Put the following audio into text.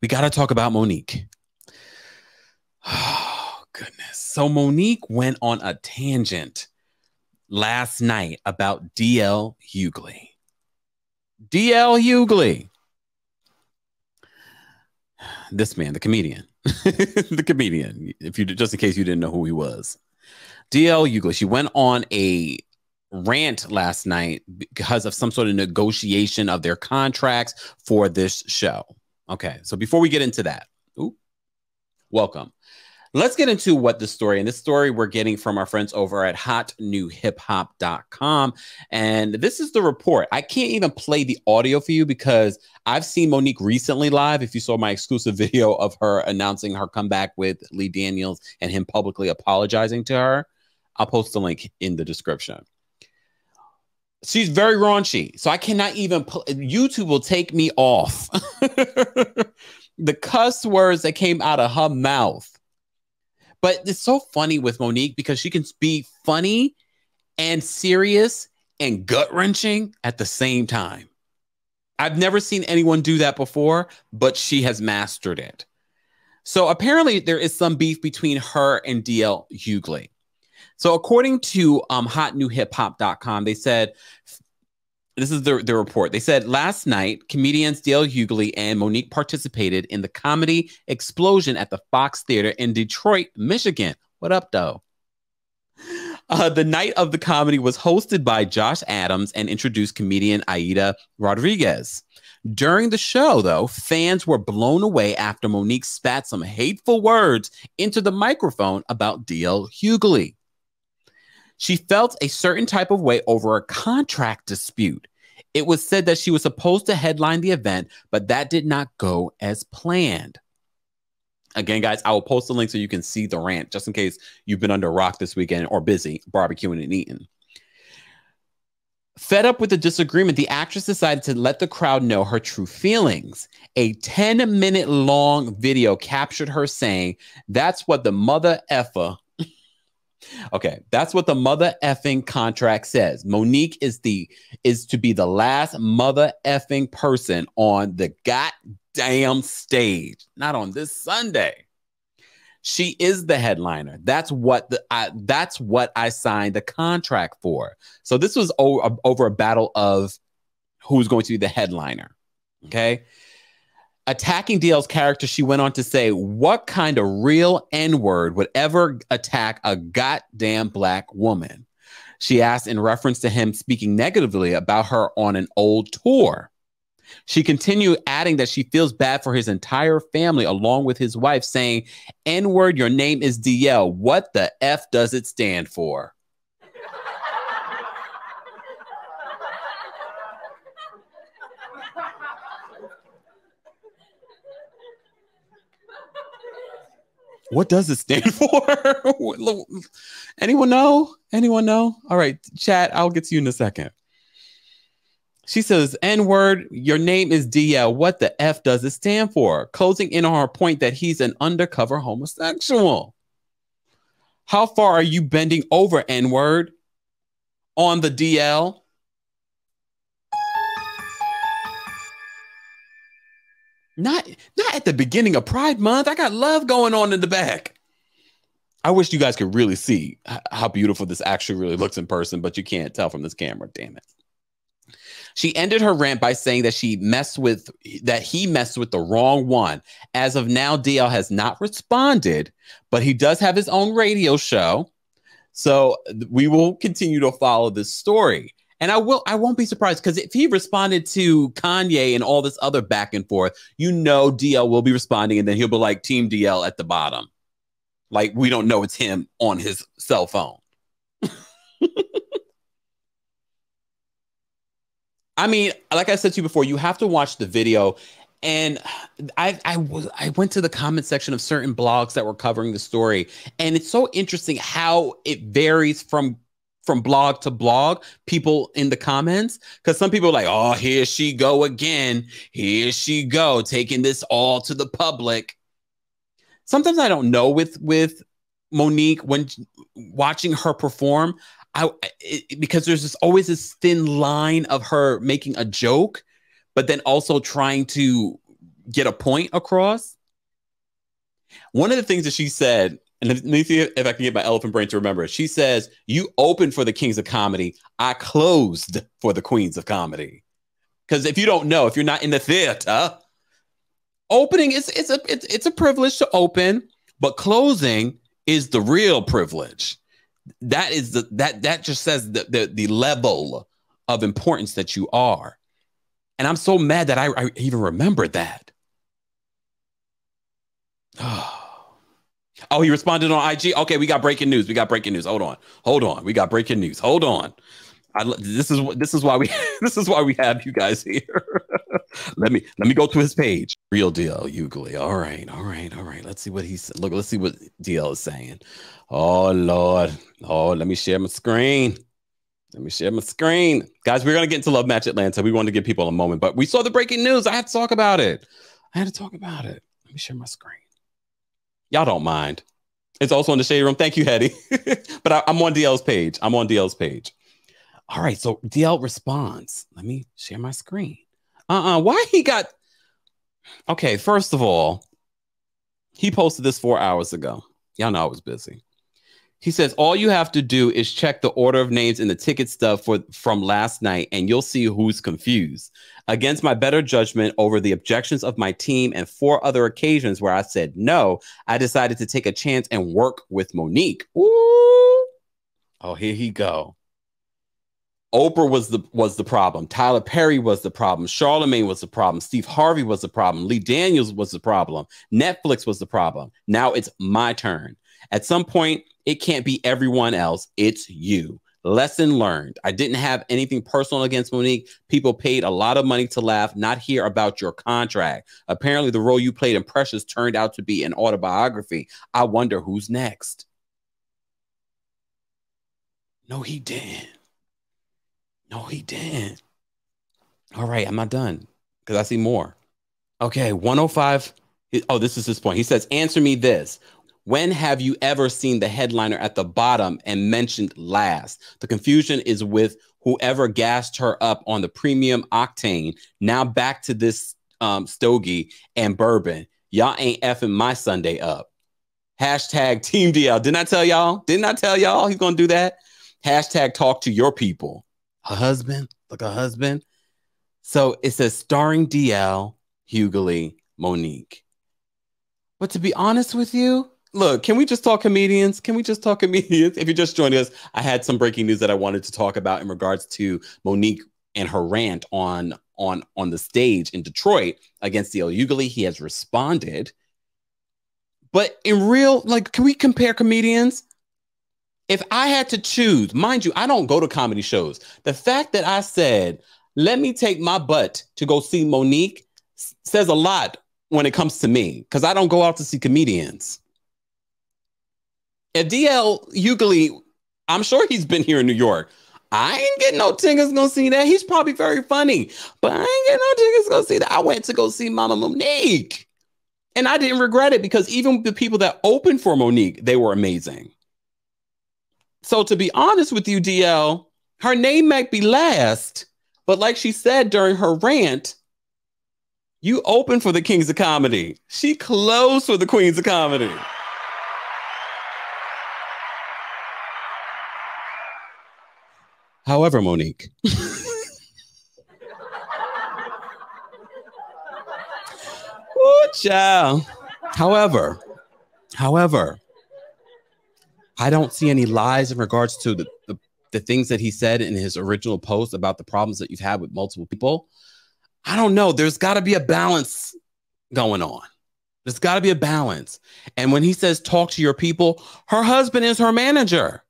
we got to talk about Monique. Oh, goodness. So Monique went on a tangent last night about DL Hughley. DL Hughley. This man, the comedian. The comedian, just in case you didn't know who he was. DL Hughley. She went on a rant last night because of some sort of negotiation of their contracts for this show. Okay, so before we get into that, welcome. Let's get into what the story, and this story we're getting from our friends over at hotnewhiphop.com. And this is the report. I can't even play the audio for you because I've seen Monique recently live. If you saw my exclusive video of her announcing her comeback with Lee Daniels and him publicly apologizing to her, I'll post a link in the description. She's very raunchy, so I cannot even YouTube will take me off. The cuss words that came out of her mouth. But it's so funny with Monique because she can be funny and serious and gut-wrenching at the same time. I've never seen anyone do that before, but she has mastered it. So apparently there is some beef between her and DL Hughley. So according to hotnewhiphop.com, they said, this is the report. They said last night, comedians DL Hughley and Monique participated in the comedy explosion at the Fox Theater in Detroit, Michigan. What up, though? The night of the comedy was hosted by Josh Adams and introduced comedian Aida Rodriguez. During the show, though, fans were blown away after Monique spat some hateful words into the microphone about DL Hughley. She felt a certain type of way over a contract dispute. It was said that she was supposed to headline the event, but that did not go as planned. Again, guys, I will post a link so you can see the rant, just in case you've been under a rock this weekend or busy barbecuing and eating. Fed up with the disagreement, the actress decided to let the crowd know her true feelings. A 10-minute long video captured her saying, "That's what the mother effer." Okay, that's what the mother effing contract says. Monique is to be the last mother effing person on the goddamn stage, not on this Sunday. She is the headliner. That's what I signed the contract for. So this was over a battle of who's going to be the headliner. Okay. Attacking DL's character, she went on to say, "What kind of real N-word would ever attack a goddamn black woman?" She asked in reference to him speaking negatively about her on an old tour. She continued, adding that she feels bad for his entire family along with his wife, saying, "N-word, your name is DL. What the F does it stand for?" What does it stand for? Anyone know? Anyone know? All right, chat, I'll get to you in a second. She says, "N-word, your name is DL. What the F does it stand for?" Closing in on her point that he's an undercover homosexual. How far are you bending over, N-word? On the DL? Not at the beginning of Pride Month. I got love going on in the back. I wish you guys could really see how beautiful this actually really looks in person, but you can't tell from this camera. Damn it. She ended her rant by saying that he messed with the wrong one. As of now, DL has not responded, but he does have his own radio show. So we will continue to follow this story. And I won't be surprised, because if he responded to Kanye and all this other back and forth, DL will be responding, and then he'll be like Team DL at the bottom. Like, we don't know it's him on his cell phone. I mean, like I said to you before, you have to watch the video. And I went to the comment section of certain blogs that were covering the story, and it's so interesting how it varies from blog to blog, people in the comments, because some people are like, "Oh, here she go again. Here she go, taking this all to the public." Sometimes I don't know with Monique, when watching her perform, because there's always this thin line of her making a joke, but then also trying to get a point across. One of the things that she said, and let me see if I can get my elephant brain to remember it. She says, "You opened for the kings of comedy. I closed for the queens of comedy." Because if you don't know, if you're not in the theater, opening it's a privilege to open, but closing is the real privilege. That is that just says the level of importance that you are. And I'm so mad that I even remembered that. Oh, he responded on IG. Okay, we got breaking news. Hold on. We got breaking news. Hold on. This is why we have you guys here. let me go to his page. Real deal, Hughley. All right. Let's see what he said. Let's see what DL is saying. Oh Lord. Oh, let me share my screen. Guys, we're gonna get into Love Match Atlanta. We want to give people a moment, but we saw the breaking news. I had to talk about it. Let me share my screen. Y'all don't mind. It's also in the shade room. Thank you, Hetty. But I'm on DL's page. All right, so DL responds. Let me share my screen. Why he got... Okay, first of all, he posted this 4 hours ago. Y'all know I was busy. He says, all you have to do is check the order of names in the ticket stub from last night, and you'll see who's confused. Against my better judgment over the objections of my team and 4 other occasions where I said no, I decided to take a chance and work with Monique. Ooh. Oh, here he go. Oprah was the problem. Tyler Perry was the problem. Charlemagne was the problem. Steve Harvey was the problem. Lee Daniels was the problem. Netflix was the problem. Now it's my turn. At some point, it can't be everyone else. It's you. Lesson learned. I didn't have anything personal against Monique. People paid a lot of money to laugh, not hear about your contract. Apparently, the role you played in Precious turned out to be an autobiography. I wonder who's next. No, he didn't. All right, I'm not done because I see more. Okay, 105. Oh, this is his point. He says, answer me this. When have you ever seen the headliner at the bottom and mentioned last? The confusion is with whoever gassed her up on the premium octane. Now back to this stogie and bourbon. Y'all ain't effing my Sunday up. Hashtag Team DL. Didn't I tell y'all he's going to do that? Hashtag talk to your people. A husband. So it says starring DL, Hughley, Monique. But to be honest with you, look, can we just talk comedians? If you're just joining us, I had some breaking news that I wanted to talk about in regards to Monique and her rant on the stage in Detroit against DL Hughley. He has responded. But in real, can we compare comedians? If I had to choose, mind you, I don't go to comedy shows. The fact that I said, let me take my butt to go see Monique says a lot when it comes to me, because I don't go out to see comedians. If DL Hughley, I'm sure he's been here in New York. I ain't getting no tickets gonna see that. He's probably very funny, but I ain't getting no tickets gonna see that. I went to go see Mama Monique. And I didn't regret it because even the people that opened for Monique, they were amazing. So to be honest with you, DL, her name might be last, but like she said during her rant, you opened for the Kings of Comedy. She closed for the Queens of Comedy. However, Monique, oh, child. However, I don't see any lies in regards to the things that he said in his original post about the problems that you've had with multiple people. I don't know. There's got to be a balance going on. There's got to be a balance. And when he says talk to your people, her husband is her manager.